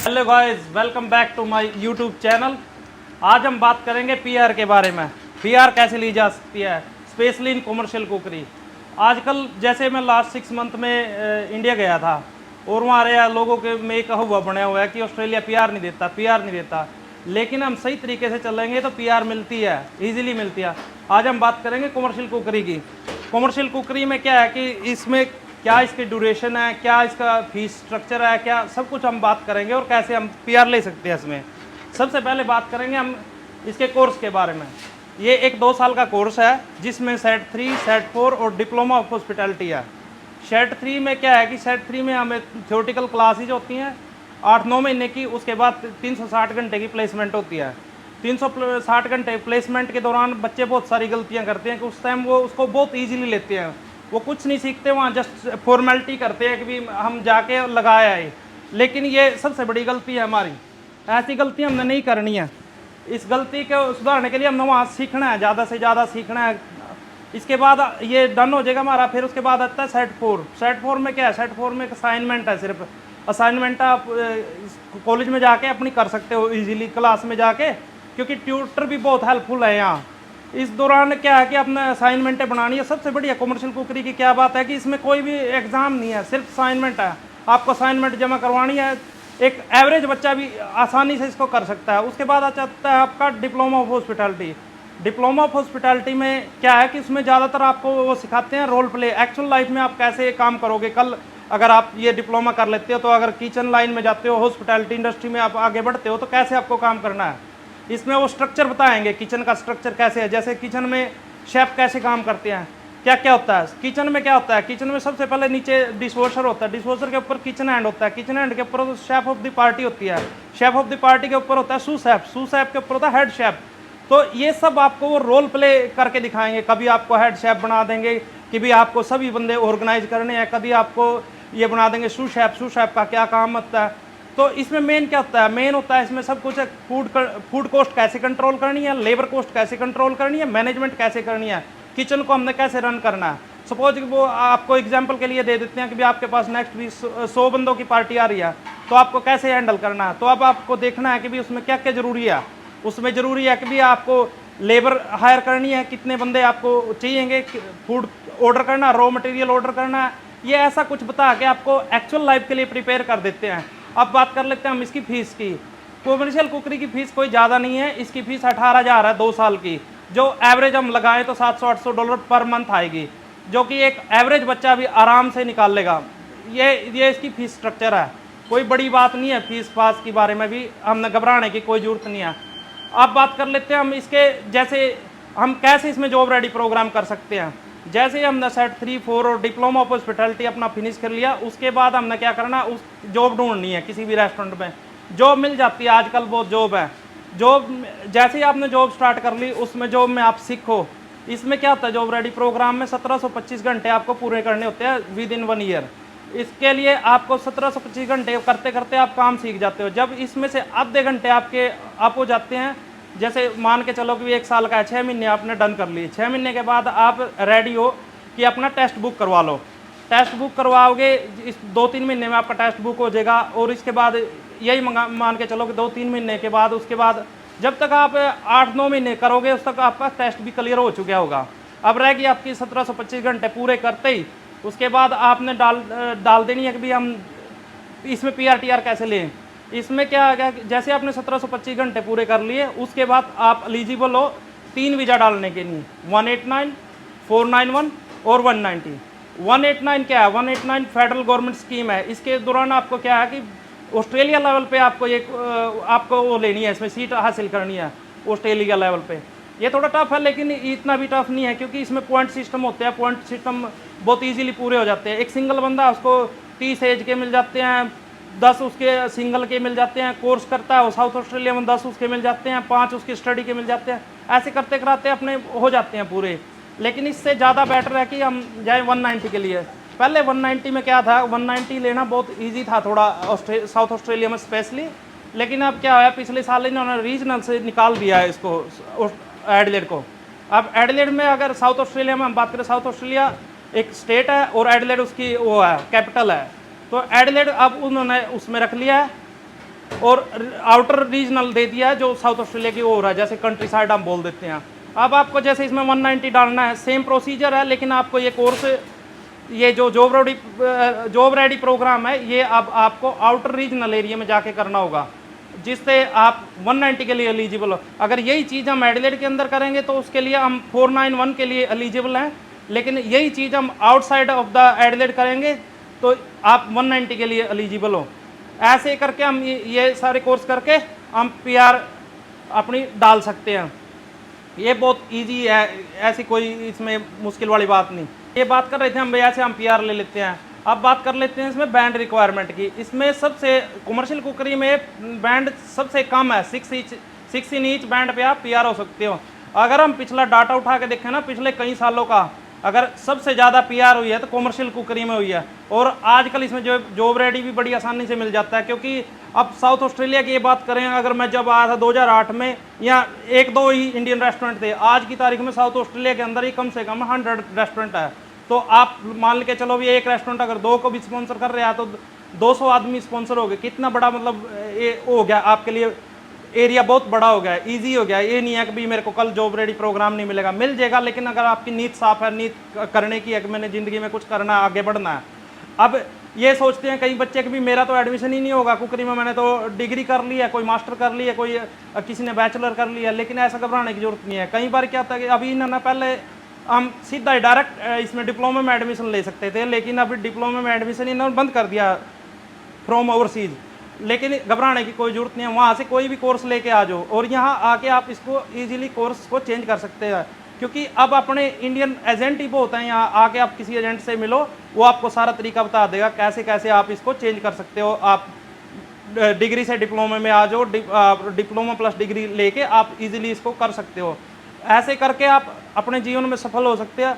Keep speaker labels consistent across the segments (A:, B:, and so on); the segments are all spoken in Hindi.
A: Hello guys, welcome back to my YouTube channel. आज हम बात करेंगे पीआर के बारे में। पीआर कैसे ली जा सकती है, स्पेशली इन कॉमर्शियल कुकरी। आजकल जैसे मैं लास्ट 6 मंथ में इंडिया गया था और वहाँ रहे लोगों के में एक हुआ बना हुआ है कि ऑस्ट्रेलिया पीआर नहीं देता, पीआर नहीं देता। लेकिन हम सही तरीके से चलेंगे तो पीआर मिलती है, ईजिली मिलती है। आज हम बात करेंगे कॉमर्शियल कुकरी की। कॉमर्शियल कुकरी में क्या है कि इसमें क्या इसकी ड्यूरेशन है, क्या इसका फीस स्ट्रक्चर है, क्या सब कुछ हम बात करेंगे और कैसे हम पीआर ले सकते हैं इसमें। सबसे पहले बात करेंगे हम इसके कोर्स के बारे में। ये एक 2 साल का कोर्स है जिसमें सेट 3, सेट 4 और डिप्लोमा ऑफ हॉस्पिटैलिटी है। सेट 3 में क्या है कि सेट 3 में हमें थ्योरेटिकल क्लासेज होती हैं 8-9 महीने की। उसके बाद 360 घंटे की प्लेसमेंट होती है। 360 घंटे प्लेसमेंट के दौरान बच्चे बहुत सारी गलतियां करते हैं कि उस टाइम वो उसको बहुत ईजीली लेते हैं। वो कुछ नहीं सीखते, वहाँ जस्ट फॉर्मेलिटी करते हैं कि भी हम जाके लगाया है। लेकिन ये सबसे बड़ी गलती है हमारी। ऐसी गलती हमने नहीं करनी है। इस गलती को सुधारने के लिए हमने वहाँ सीखना है, ज़्यादा से ज़्यादा सीखना है। इसके बाद ये डन हो जाएगा हमारा। फिर उसके बाद आता है सेट 4। सेट 4 में क्या है, सेट 4 में एक असाइनमेंट है। सिर्फ असाइनमेंट आप कॉलेज में जाके अपनी कर सकते हो ईजिली, क्लास में जाके, क्योंकि ट्यूटर भी बहुत हेल्पफुल है यहाँ। इस दौरान क्या है कि अपने असाइनमेंटें बनानी है। सबसे बढ़िया कॉमर्शियल कुकरी की क्या बात है कि इसमें कोई भी एग्ज़ाम नहीं है, सिर्फ असाइनमेंट है। आपको असाइनमेंट जमा करवानी है। एक एवरेज बच्चा भी आसानी से इसको कर सकता है। उसके बाद आ जाता है आपका diploma of hospitality. Diploma of hospitality में क्या है कि उसमें ज़्यादातर आपको वो सिखाते हैं रोल प्ले। एक्चुअल लाइफ में आप कैसे काम करोगे कल, अगर आप ये डिप्लोमा कर लेते हो तो अगर किचन लाइन में जाते हो, हॉस्पिटैलिटी इंडस्ट्री में आप आगे बढ़ते हो तो कैसे आपको काम करना है। इसमें वो स्ट्रक्चर बताएंगे, किचन का स्ट्रक्चर कैसे है। जैसे किचन में शेफ कैसे काम करते हैं, क्या क्या होता है किचन में। क्या होता है किचन में, सबसे पहले नीचे डिशवॉशर होता है, डिशवॉशर के ऊपर किचन हैंड होता है, किचन हैंड के ऊपर शेफ ऑफ द पार्टी होती है, शेफ ऑफ द पार्टी के ऊपर होता है सू शेफ, सू शेफ के ऊपर होता है हेड शेफ। तो ये सब आपको वो रोल प्ले करके दिखाएंगे। कभी आपको हेड शेफ बना देंगे कि भी आपको सभी बंदे ऑर्गेनाइज करने हैं, कभी आपको ये बना देंगे सू शेफ का क्या काम होता है। तो इसमें मेन क्या होता है, मेन होता है इसमें सब कुछ है। फूड कॉस्ट कैसे कंट्रोल करनी है, लेबर कॉस्ट कैसे कंट्रोल करनी है, मैनेजमेंट कैसे करनी है, किचन को हमने कैसे रन करना है। सपोज वो आपको एग्जांपल के लिए दे देते हैं कि भी आपके पास नेक्स्ट वीक 100 बंदों की पार्टी आ रही है, तो आपको कैसे हैंडल करना है। तो अब आपको देखना है कि भी उसमें क्या क्या ज़रूरी है। उसमें ज़रूरी है कि भी आपको लेबर हायर करनी है, कितने बंदे आपको चाहिएंगे, फूड ऑर्डर करना, रॉ मटेरियल ऑर्डर करना है। ये ऐसा कुछ बता के आपको एक्चुअल लाइफ के लिए प्रिपेयर कर देते हैं। अब बात कर लेते हैं हम इसकी फ़ीस की। कॉमर्शियल कुकरी की फ़ीस कोई ज़्यादा नहीं है। इसकी फ़ीस 18,000 है 2 साल की, जो एवरेज हम लगाएं तो $700-800 पर मंथ आएगी, जो कि एक एवरेज बच्चा भी आराम से निकाल लेगा। ये इसकी फ़ीस स्ट्रक्चर है। कोई बड़ी बात नहीं है। फीस फास के बारे में भी हमने घबराने की कोई ज़रूरत नहीं है। अब बात कर लेते हैं हम इसके, जैसे हम कैसे इसमें जॉब रेडी प्रोग्राम कर सकते हैं। जैसे ही हमने सेट 3, 4 और डिप्लोमा ऑफ हॉस्पिटैलिटी अपना फिनिश कर लिया, उसके बाद हमने क्या करना, उस जॉब ढूंढनी है। किसी भी रेस्टोरेंट में जॉब मिल जाती है आजकल, बहुत जॉब है। जॉब जैसे ही आपने जॉब स्टार्ट कर ली, उसमें जॉब में आप सीखो। इसमें क्या होता है, जॉब रेडी प्रोग्राम में 1725 घंटे आपको पूरे करने होते हैं विद इन 1 ईयर। इसके लिए आपको 1725 घंटे करते करते आप काम सीख जाते हो। जब इसमें से आधे घंटे आपके आप हो जाते हैं, जैसे मान के चलो कि 1 साल का है, 6 महीने आपने डन कर लिए, 6 महीने के बाद आप रेडी हो कि अपना टेस्ट बुक करवा लो। टेस्ट बुक करवाओगे, इस 2-3 महीने में आपका टेस्ट बुक हो जाएगा। और इसके बाद यही मान के चलो कि 2-3 महीने के बाद, उसके बाद जब तक आप 8-9 महीने करोगे उस तक आपका टेस्ट भी क्लियर हो चुका होगा। अब रहेगी आपकी 1725 घंटे पूरे करते ही, उसके बाद आपने डाल देनी है कि भाई हम इसमें PRTR कैसे लें। इसमें क्या है, जैसे आपने 1725 घंटे पूरे कर लिए, उसके बाद आप एलिजिबल हो 3 वीज़ा डालने के लिए, 189, 491 और 190। 189 क्या है, 189 फेडरल गवर्नमेंट स्कीम है। इसके दौरान आपको क्या है कि ऑस्ट्रेलिया लेवल पे आपको वो लेनी है, इसमें सीट हासिल करनी है ऑस्ट्रेलिया लेवल पे। ये थोड़ा टफ है, लेकिन इतना भी टफ नहीं है, क्योंकि इसमें पॉइंट सिस्टम होते हैं। पॉइंट सिस्टम बहुत ईजिली पूरे हो जाते हैं। एक सिंगल बंदा उसको 30 एज के मिल जाते हैं, 10 उसके सिंगल के मिल जाते हैं। कोर्स करता है वो साउथ ऑस्ट्रेलिया में, 10 उसके मिल जाते हैं, 5 उसके स्टडी के मिल जाते हैं। ऐसे करते कराते अपने हो जाते हैं पूरे। लेकिन इससे ज़्यादा बेटर है कि हम जाए 190 के लिए। पहले 190 में क्या था, 190 लेना बहुत ईजी था थोड़ा साउथ ऑस्ट्रेलिया में स्पेशली। लेकिन अब क्या है, पिछले साल इन्होंने रीजनल से निकाल दिया है इसको, एडिलेड को। अब एडिलेड में अगर साउथ ऑस्ट्रेलिया में हम बात करें, साउथ ऑस्ट्रेलिया एक स्टेट है और एडिलेड उसकी वो है कैपिटल है। तो एडिलेड अब उन्होंने उसमें रख लिया है और आउटर रीजनल दे दिया है जो साउथ ऑस्ट्रेलिया की वो हो रहा है, जैसे कंट्री साइड हम बोल देते हैं। अब आपको जैसे इसमें 190 डालना है, सेम प्रोसीजर है, लेकिन आपको ये कोर्स, ये जो जॉब रेडी प्रोग्राम है, ये अब आपको आउटर रीजनल एरिया में जाके करना होगा, जिससे आप 190 के लिए एलिजिबल हो। अगर यही चीज़ हम एडिलेड के अंदर करेंगे तो उसके लिए हम 491 के लिए एलिजिबल हैं, लेकिन यही चीज़ हम आउटसाइड ऑफ द एडिलेड करेंगे तो आप 190 के लिए एलिजिबल हो। ऐसे करके हम ये सारे कोर्स करके हम PR अपनी डाल सकते हैं। ये बहुत इजी है, ऐसी कोई इसमें मुश्किल वाली बात नहीं। ये बात कर रहे थे हम भैया से, हम PR ले लेते हैं। अब बात कर लेते हैं इसमें बैंड रिक्वायरमेंट की। इसमें सबसे कमर्शियल कुकरी में बैंड सबसे कम है, 6 इंच बैंड पे आप PR हो सकते हो। अगर हम पिछला डाटा उठा के देखें ना, पिछले कई सालों का, अगर सबसे ज़्यादा PR हुई है तो कमर्शियल कुकरी में हुई है। और आजकल इसमें जो जॉब रेडी भी बड़ी आसानी से मिल जाता है, क्योंकि अब साउथ ऑस्ट्रेलिया की ये बात करें, अगर मैं जब आया था 2008 में, या 1-2 ही इंडियन रेस्टोरेंट थे, आज की तारीख में साउथ ऑस्ट्रेलिया के अंदर ही कम से कम 100 रेस्टोरेंट है। तो आप मान के चलो भी एक रेस्टोरेंट अगर 2 को भी स्पॉन्सर कर रहा है तो 200 आदमी स्पॉन्सर हो गए। कितना बड़ा मतलब ये हो गया आपके लिए, एरिया बहुत बड़ा हो गया है, ईजी हो गया है। ये नहीं है कि भी मेरे को कल जॉब रेडी प्रोग्राम नहीं मिलेगा, मिल जाएगा, लेकिन अगर आपकी नीयत साफ है, नीयत करने की है कि मैंने ज़िंदगी में कुछ करना है, आगे बढ़ना है। अब ये सोचते हैं कई बच्चे कि भी मेरा तो एडमिशन ही नहीं होगा कुकरी में, मैंने तो डिग्री कर ली है, कोई मास्टर कर ली है, कोई किसी ने बैचलर कर लिया, लेकिन ऐसा घबराने की जरूरत नहीं है। कई बार क्या होता है कि अभी इन्होंने पहले हम सीधा डायरेक्ट इसमें डिप्लोमा में एडमिशन ले सकते थे, लेकिन अभी डिप्लोमा में एडमिशन इन्होंने बंद कर दिया फ्रॉम ओवरसीज़। लेकिन घबराने की कोई जरूरत नहीं है, वहाँ से कोई भी कोर्स लेके आ जाओ और यहाँ आके आप इसको इजीली कोर्स को चेंज कर सकते हैं। क्योंकि अब अपने इंडियन एजेंट ही बहुत हैं, यहाँ आके आप किसी एजेंट से मिलो, वो आपको सारा तरीका बता देगा कैसे कैसे आप इसको चेंज कर सकते हो। आप डिग्री से डिप्लोमा में आ जाओ, डिप्लोमा प्लस डिग्री लेके आप इजीली इसको कर सकते हो। ऐसे करके आप अपने जीवन में सफल हो सकते हैं।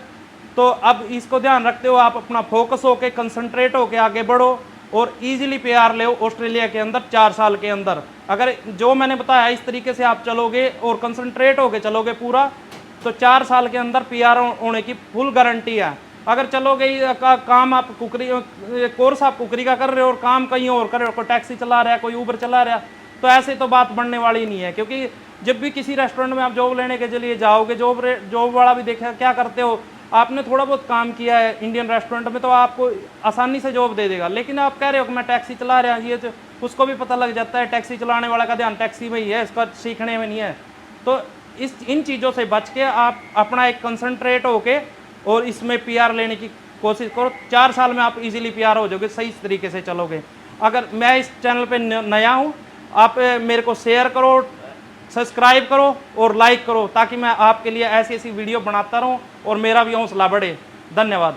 A: तो अब इसको ध्यान रखते हो, आप अपना फोकस होके, कंसंट्रेट होके आगे बढ़ो और इजीली PR ले ऑस्ट्रेलिया के अंदर 4 साल के अंदर। अगर जो मैंने बताया इस तरीके से आप चलोगे और कंसंट्रेट होके चलोगे पूरा, तो 4 साल के अंदर PR होने की फुल गारंटी है। अगर चलोगे काम आप कुकरी, कोर्स आप कुकरी का कर रहे हो और काम कहीं और कर रहे हो, कोई टैक्सी चला रहा है, कोई ऊबर चला रहा है, तो ऐसे तो बात बनने वाली नहीं है। क्योंकि जब भी किसी रेस्टोरेंट में आप जॉब लेने के लिए जाओगे, जॉब वाला भी देखा क्या करते हो, आपने थोड़ा बहुत काम किया है इंडियन रेस्टोरेंट में तो आपको आसानी से जॉब दे देगा। लेकिन आप कह रहे हो कि मैं टैक्सी चला रहा हूँ, ये तो उसको भी पता लग जाता है टैक्सी चलाने वाला का ध्यान टैक्सी में ही है, इसका सीखने में नहीं है। तो इन चीज़ों से बच के आप अपना एक कंसंट्रेट होके और इसमें PR लेने की कोशिश करो। 4 साल में आप इजीली PR हो जाओगे, सही तरीके से चलोगे। अगर मैं इस चैनल पे नया हूँ, आप मेरे को शेयर करो, सब्सक्राइब करो और लाइक करो, ताकि मैं आपके लिए ऐसी ऐसी वीडियो बनाता रहूं और मेरा भी हौसला बढ़े। धन्यवाद।